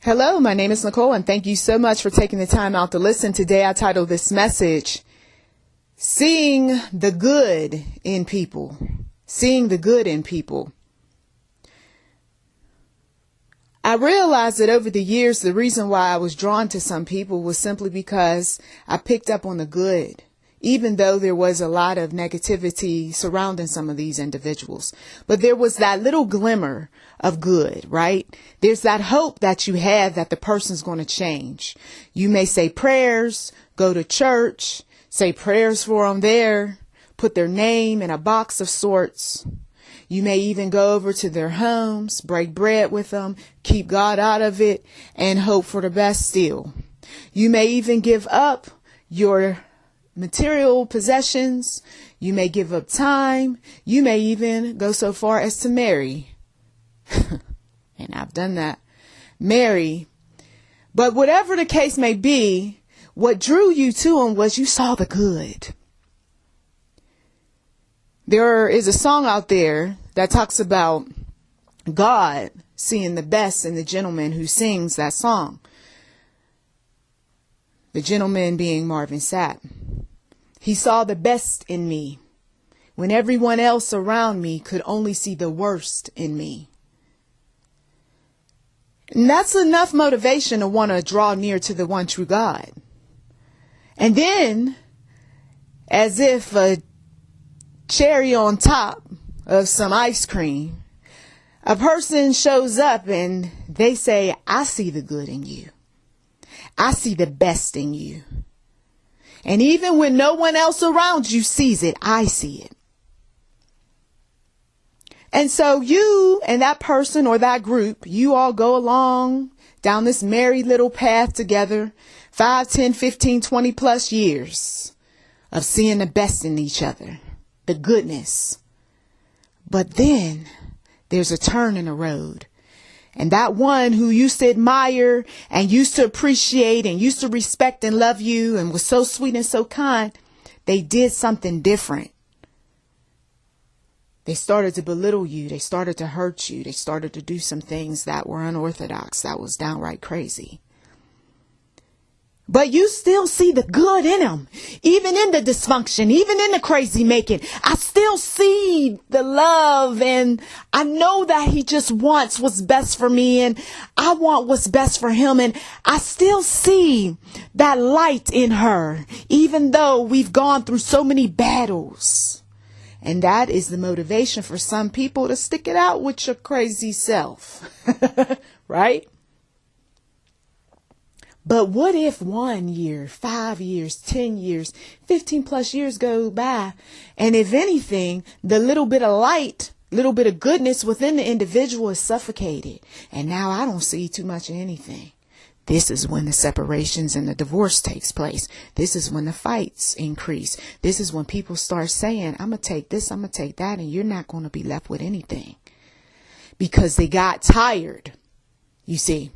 Hello, my name is Nicole, and thank you so much for taking the time out to listen. Today I titled this message, Seeing the Good in People. Seeing the Good in People. I realized that over the years, the reason why I was drawn to some people was simply because I picked up on the good, even though there was a lot of negativity surrounding some of these individuals. But there was that little glimmer of good, right? There's that hope that you have that the person's going to change. You may say prayers, go to church, say prayers for them there, put their name in a box of sorts. You may even go over to their homes, break bread with them, keep God out of it, and hope for the best still. You may even give up your material possessions. You may give up time. You may even go so far as to marry. And I've done that. Marry. But whatever the case may be, what drew you to him was you saw the good. There is a song out there that talks about God seeing the best in the gentleman who sings that song. The gentleman being Marvin Sapp. He saw the best in me when everyone else around me could only see the worst in me. And that's enough motivation to want to draw near to the one true God. And then, as if a cherry on top of some ice cream, a person shows up and they say, I see the good in you. I see the best in you. And even when no one else around you sees it, I see it. And so you and that person or that group, you all go along down this merry little path together, 5, 10, 15, 20 plus years of seeing the best in each other, the goodness. But then there's a turn in the road. And that one who used to admire and used to appreciate and used to respect and love you and was so sweet and so kind, they did something different. They started to belittle you. They started to hurt you. They started to do some things that were unorthodox, that was downright crazy. But you still see the good in them, even in the dysfunction, even in the crazy making. I still see the love, and I know that he just wants what's best for me, and I want what's best for him. And I still see that light in her, even though we've gone through so many battles. And that is the motivation for some people to stick it out with your crazy self, right? But what if 1 year, 5 years, 10 years, 15 plus years go by, and if anything, the little bit of light, little bit of goodness within the individual is suffocated, and now I don't see too much of anything. This is when the separations and the divorce takes place. This is when the fights increase. This is when people start saying, I'm going to take this, I'm going to take that, and you're not going to be left with anything. Because they got tired, you see.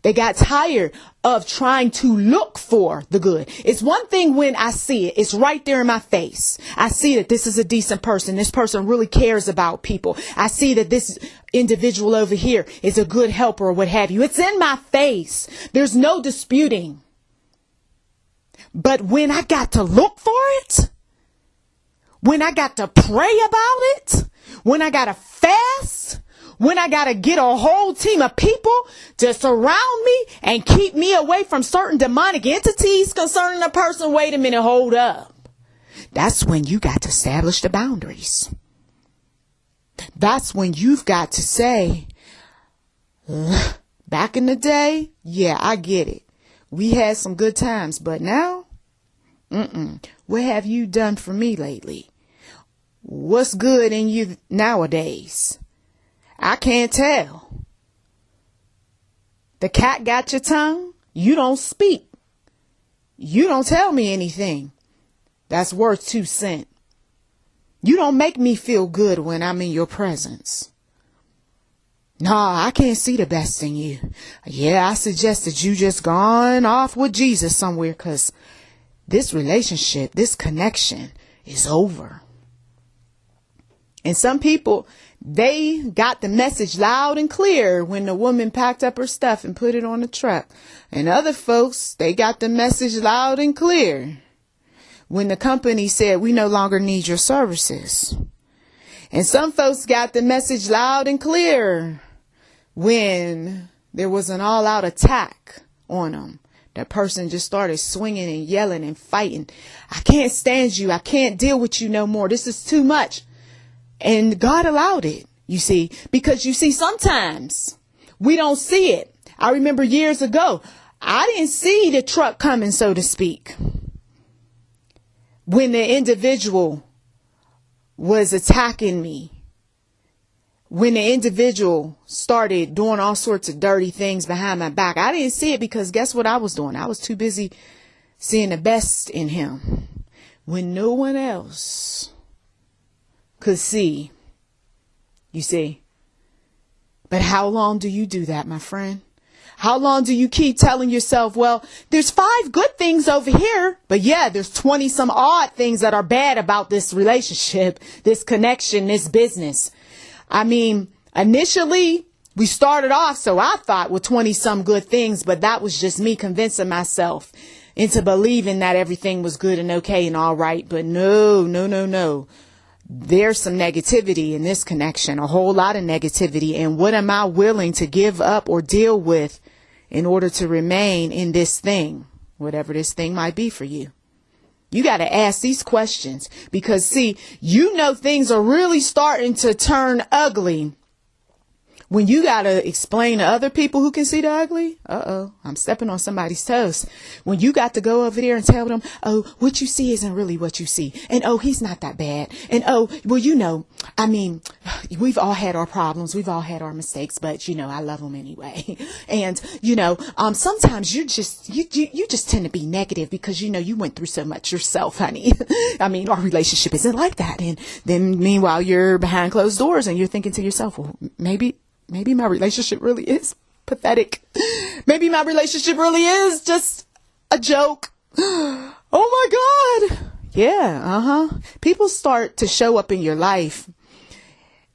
They got tired of trying to look for the good. It's one thing when I see it. It's right there in my face. I see that this is a decent person. This person really cares about people. I see that this individual over here is a good helper or what have you. It's in my face. There's no disputing. But when I got to look for it, when I got to pray about it, when I got to fast, when I got to get a whole team of people to surround me and keep me away from certain demonic entities concerning a person, wait a minute, hold up. That's when you got to establish the boundaries. That's when you've got to say, back in the day, yeah, I get it. We had some good times, but now, what have you done for me lately? What's good in you nowadays? I can't tell. The cat got your tongue. You don't speak. You don't tell me anything that's worth 2 cents. You don't make me feel good when I'm in your presence. No, I can't see the best in you. Yeah, I suggest that you just gone off with Jesus somewhere, because this relationship, this connection is over. And some people, They got the message loud and clear when the woman packed up her stuff and put it on the truck. And other folks, they got the message loud and clear when the company said, we no longer need your services. And some folks got the message loud and clear when there was an all-out attack on them. That person just started swinging and yelling and fighting. I can't stand you. I can't deal with you no more. This is too much. And God allowed it, you see, because you see, sometimes we don't see it. I remember years ago, I didn't see the truck coming, so to speak, when the individual was attacking me. When the individual started doing all sorts of dirty things behind my back, I didn't see it because guess what I was doing? I was too busy seeing the best in him when no one else could see, you see. But how long do you do that, my friend? How long do you keep telling yourself, well, there's 5 good things over here, but yeah, there's 20 some odd things that are bad about this relationship, this connection, this business. I mean, initially we started off, so I thought, with 20 some good things, but that was just me convincing myself into believing that everything was good and okay and all right. But no. There's some negativity in this connection, a whole lot of negativity. And what am I willing to give up or deal with in order to remain in this thing, whatever this thing might be for you? You got to ask these questions because, see, you know things are really starting to turn ugly when you got to explain to other people who can see the ugly. I'm stepping on somebody's toes. When you got to go over there and tell them, oh, what you see isn't really what you see. And, oh, he's not that bad. And, oh, well, you know, I mean, we've all had our problems. We've all had our mistakes, but, you know, I love them anyway. And, you know, sometimes you just tend to be negative because, you know, you went through so much yourself, honey. I mean, our relationship isn't like that. And then meanwhile, you're behind closed doors and you're thinking to yourself, well, maybe my relationship really is pathetic. Maybe my relationship really is just a joke. Oh my God. Yeah. People start to show up in your life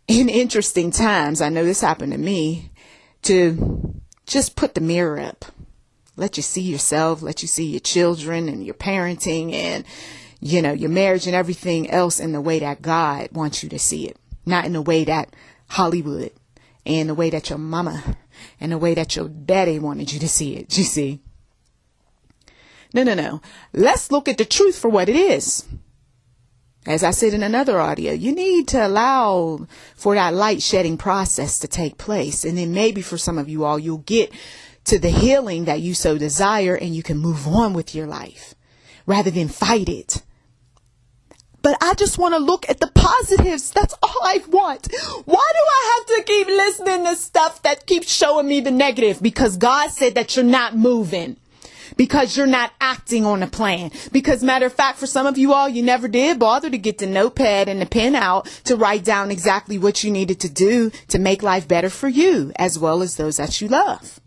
in interesting times. I know this happened to me, to just put the mirror up. Let you see yourself, let you see your children and your parenting and, you know, your marriage and everything else in the way that God wants you to see it. Not in the way that Hollywood and the way that your mama and the way that your daddy wanted you to see it. You see? No. Let's look at the truth for what it is. As I said in another audio, you need to allow for that light shedding process to take place. And then maybe for some of you all, you'll get to the healing that you so desire and you can move on with your life rather than fight it. But I just want to look at the positives. That's all I want. Why do I have to keep listening to stuff that keeps showing me the negative? Because God said that you're not moving. Because you're not acting on a plan. Because matter of fact, for some of you all, you never did bother to get the notepad and the pen out to write down exactly what you needed to do to make life better for you as well as those that you love.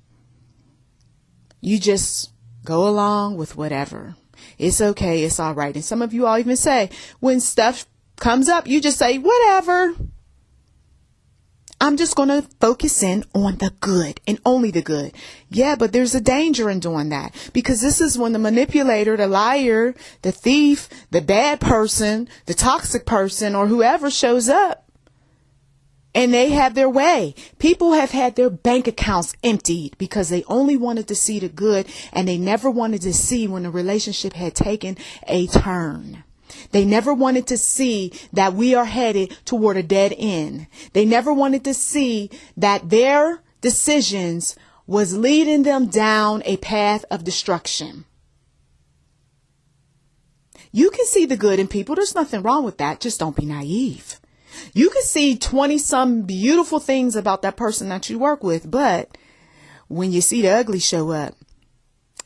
You just go along with whatever. It's okay. It's all right. And some of you all even say when stuff comes up, you just say, whatever. I'm just going to focus in on the good and only the good. Yeah, but there's a danger in doing that because this is when the manipulator, the liar, the thief, the bad person, the toxic person or whoever shows up and they have their way. People have had their bank accounts emptied because they only wanted to see the good and they never wanted to see when the relationship had taken a turn. They never wanted to see that we are headed toward a dead end. They never wanted to see that their decisions was leading them down a path of destruction. You can see the good in people. There's nothing wrong with that. Just don't be naive. You can see 20 some beautiful things about that person that you work with. But when you see the ugly show up,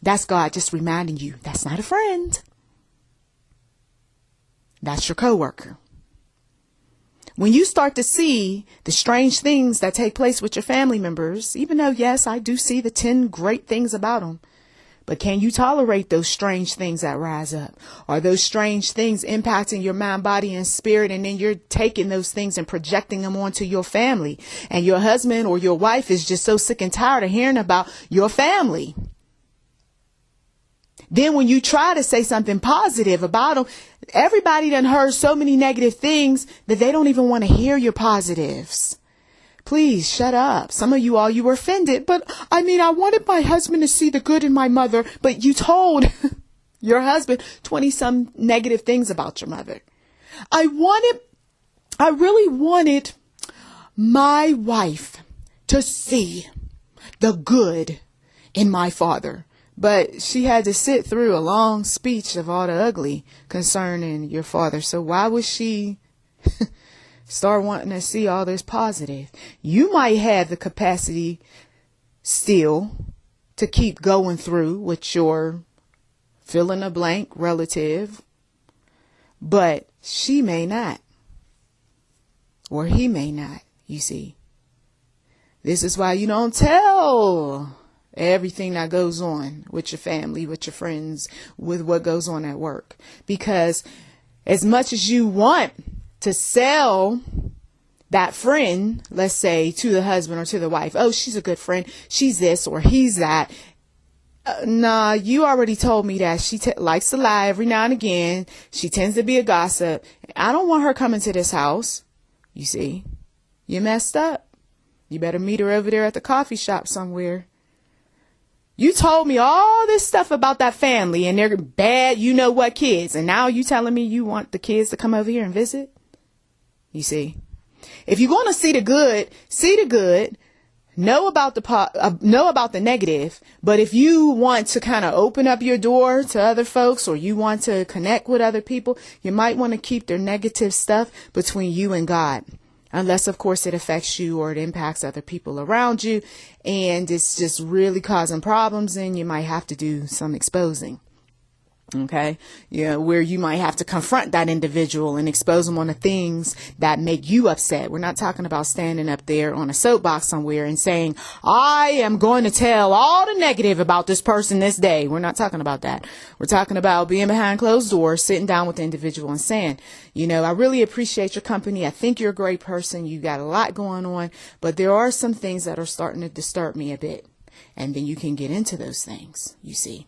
that's God just reminding you that's not a friend. That's your coworker. When you start to see the strange things that take place with your family members, even though, yes, I do see the 10 great things about them, But can you tolerate those strange things that rise up? Are those strange things impacting your mind, body, and spirit? And then you're taking those things and projecting them onto your family. And your husband or your wife is just so sick and tired of hearing about your family. Then when you try to say something positive about them, everybody done heard so many negative things that they don't even want to hear your positives. Please shut up. Some of you were offended, but I wanted my husband to see the good in my mother, but you told your husband 20 some negative things about your mother. I really wanted my wife to see the good in my father, but she had to sit through a long speech of all the ugly concerning your father. So why would she start wanting to see all this positive? You might have the capacity still to keep going through with your fill in the blank relative, but she may not, or he may not, you see. This is why you don't tell everything that goes on with your family, with your friends, with what goes on at work. Because as much as you want to sell that friend, let's say, to the husband or to the wife, oh, she's a good friend, she's this or he's that. Nah, you already told me that she likes to lie every now and again. She tends to be a gossip. I don't want her coming to this house. You see, you messed up. You better meet her over there at the coffee shop somewhere. You told me all this stuff about that family and they're bad, you know what kids. And now you telling me you want the kids to come over here and visit? You see, if you're going to see the good, know about the negative. But if you want to kind of open up your door to other folks, or you want to connect with other people, you might want to keep their negative stuff between you and God. Unless, of course, it affects you or it impacts other people around you and it's just really causing problems, and you might have to do some exposing. Okay. Yeah. Where you might have to confront that individual and expose them on the things that make you upset. We're not talking about standing up there on a soapbox somewhere and saying, I am going to tell all the negative about this person this day. We're not talking about that. We're talking about being behind closed doors, sitting down with the individual and saying, I really appreciate your company. I think you're a great person. You got a lot going on, but there are some things that are starting to disturb me a bit. And then you can get into those things, you see.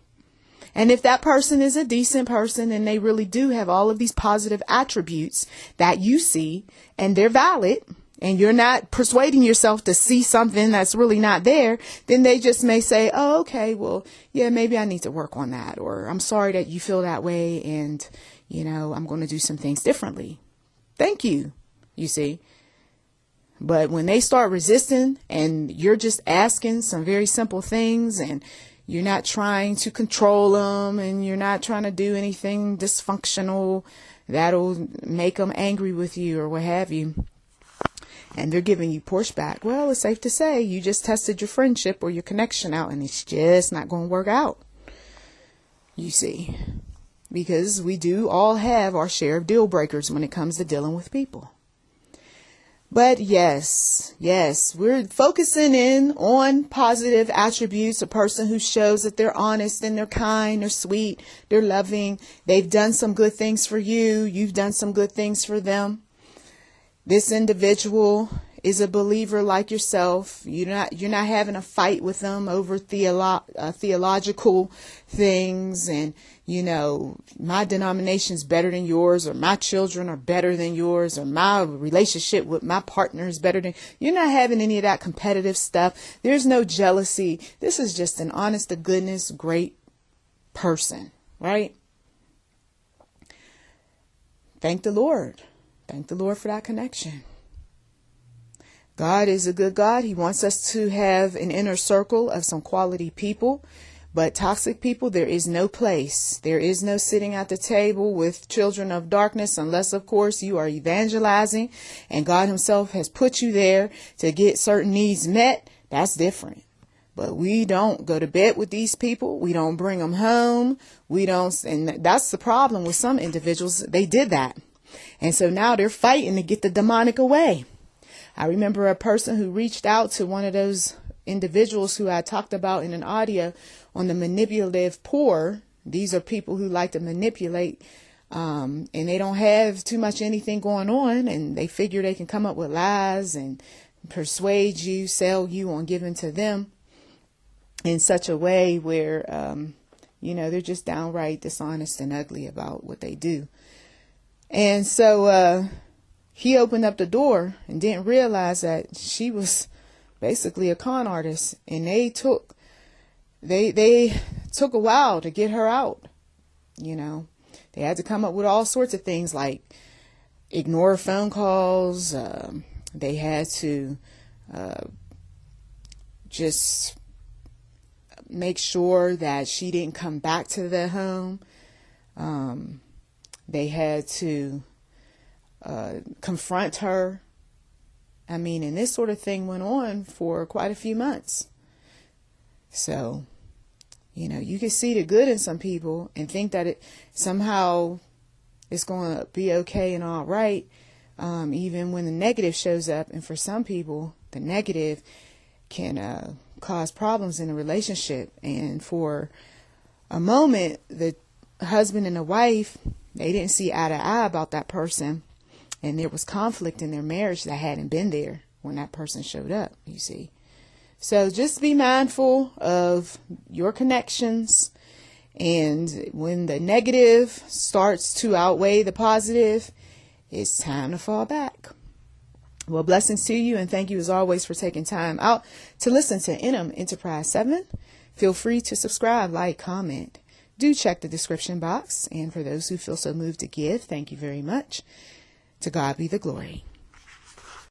And if that person is a decent person and they really do have all of these positive attributes that you see and they're valid, and you're not persuading yourself to see something that's really not there, then they just may say, oh, okay, well, yeah, maybe I need to work on that. Or I'm sorry that you feel that way. And, I'm going to do some things differently. Thank you. You see. But when they start resisting and you're just asking some very simple things and you're not trying to control them and you're not trying to do anything dysfunctional that'll make them angry with you or what have you, and they're giving you pushback, well, it's safe to say you just tested your friendship or your connection out and it's just not going to work out. You see, because we do all have our share of deal breakers when it comes to dealing with people. But yes, we're focusing in on positive attributes. A person who shows that they're honest and they're kind, they're sweet, they're loving. They've done some good things for you. You've done some good things for them. This individual is a believer like yourself. You're not having a fight with them over theological things and, my denomination's better than yours, or my children are better than yours, or my relationship with my partner is better than. You're not having any of that competitive stuff. There's no jealousy. This is just an honest to goodness, great person, right? Thank the Lord. Thank the Lord for that connection. God is a good God. He wants us to have an inner circle of some quality people. But toxic people, there is no place. There is no sitting at the table with children of darkness, unless, of course, you are evangelizing and God himself has put you there to get certain needs met. That's different. But we don't go to bed with these people. We don't bring them home. And that's the problem with some individuals. They did that. And so now they're fighting to get the demonic away. I remember a person who reached out to one of those individuals who I talked about in an audio on the manipulative poor. These are people who like to manipulate, and they don't have too much anything going on, and they figure they can come up with lies and persuade you, sell you on giving to them in such a way where, they're just downright dishonest and ugly about what they do. And so he opened up the door and didn't realize that she was basically a con artist, and they took a while to get her out. They had to come up with all sorts of things like ignore phone calls. They had to just make sure that she didn't come back to their home. They had to confront her. And this sort of thing went on for quite a few months. So, you can see the good in some people and think that it somehow is going to be okay and all right, even when the negative shows up. And for some people, the negative can cause problems in a relationship. And for a moment, the husband and the wife, they didn't see eye to eye about that person. And there was conflict in their marriage that hadn't been there when that person showed up, you see. So just be mindful of your connections. And when the negative starts to outweigh the positive, it's time to fall back. Well, blessings to you, and thank you as always for taking time out to listen to NM Enterprise 7. Feel free to subscribe, like, comment. Do check the description box. And for those who feel so moved to give, thank you very much. To God be the glory.